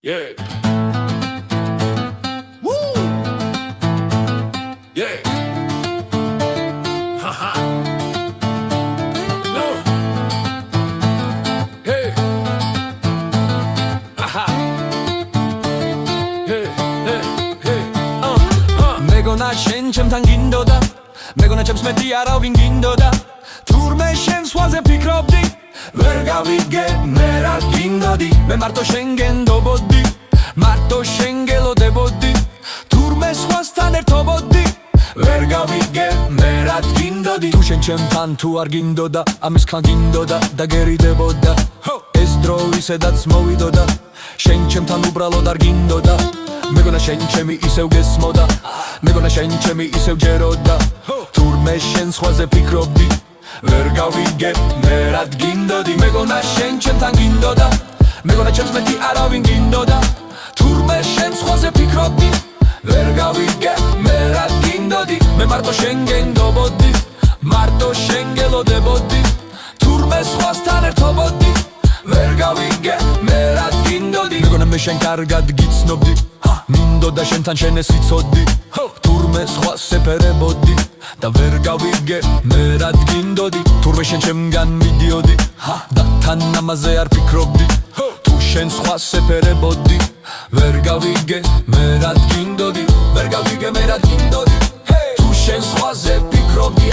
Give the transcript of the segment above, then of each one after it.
Yeah. Woo. Yeah. Haha. No. Hey. Haha. Hey. Hey. Hey. მეგონა შენ ჩემთან გინდოდა მეგონა ჩემს მეტი არავინ გინდოდა თურმე შენ სხვაზე ფიქრობდი ვერ გავიგე მე რა გინდოდი მე მარტო შენ გენდობოდი მარტო შენ გელოდებოდი თურმე სხვასთან ერთობოდი ვერ გავიგე მე რა გინდოდი თუ შენ ჩემთან თუ არ გინდოდა ამისგან გინდოდა და გერიდებოდა ეს დრო ისედაც მოვიდოდა შენ ჩემთან უბრალოდ არ გინდოდა მეგონა შენ ჩემი ისევ გესმოდა მეგონა შენ ჩემი ისევ ჯეროდა თურმე შენ სხვაზე ფიქრობდი ვერ გავიგე მე რა გინდოდი მეგონა შენ ჩემთან გინდოდა მეგონა ჩემს მეტი არავინ გინდოდა თურმე შენ სხვაზე ფიქრობდი ვერ გავიგე მე რა გინდოდი მე მარტო შენ გენდობოდი მარტო შენ გელოდებოდი თურმე სხვასთან ერთობოდი ვერ გავიგე მე რა გინდოდი მეგონა მე შენ კარგად გიცნობდი მინდოდა შენთან შენ ესიცოდი თურმე სხვას ეფერებოდი და ვერ გავიგე მე რა გინდოდი თურმე შენ ჩემგან მიდიოდი და თან ამაზე არ ფიქრობდი თუ შენ სხვას ეფერებოდი ვერ გავიგე მე რა გინდოდი ვერ გავიგე მე რა გინდოდი თუ შენ სხვაზე ფიქრობდი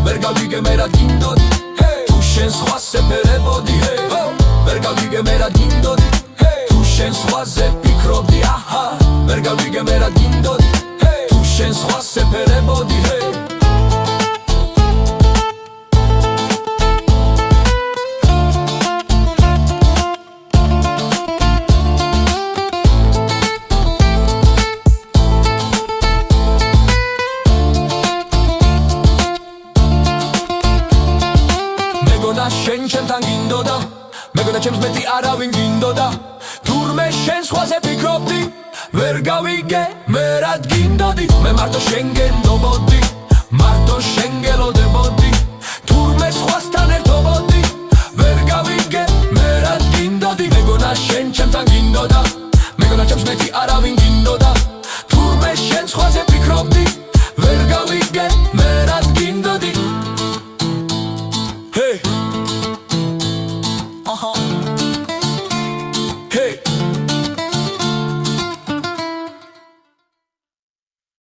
ვერ გავიგე მე რა გინდოდი თუ შენ სხვას ეფერებოდი ვერ გავიგე მე რა გინდოდი თუ შენ სხვაზე ფიქრობდი ვერ გავიგე მე რა გინდოდი თუ შენ სხვას ეფერებოდი მეგონა შენ ჩემთან გინდოდა მეგონა ჩემს მეტი არავინ გინდოდა თურმე შენ სხვაზე ფიქრობდი ვერ გავიგე მე რა გინდოდი მე მარტო შენ გენდობოდი მარტო შენ გელოდებოდი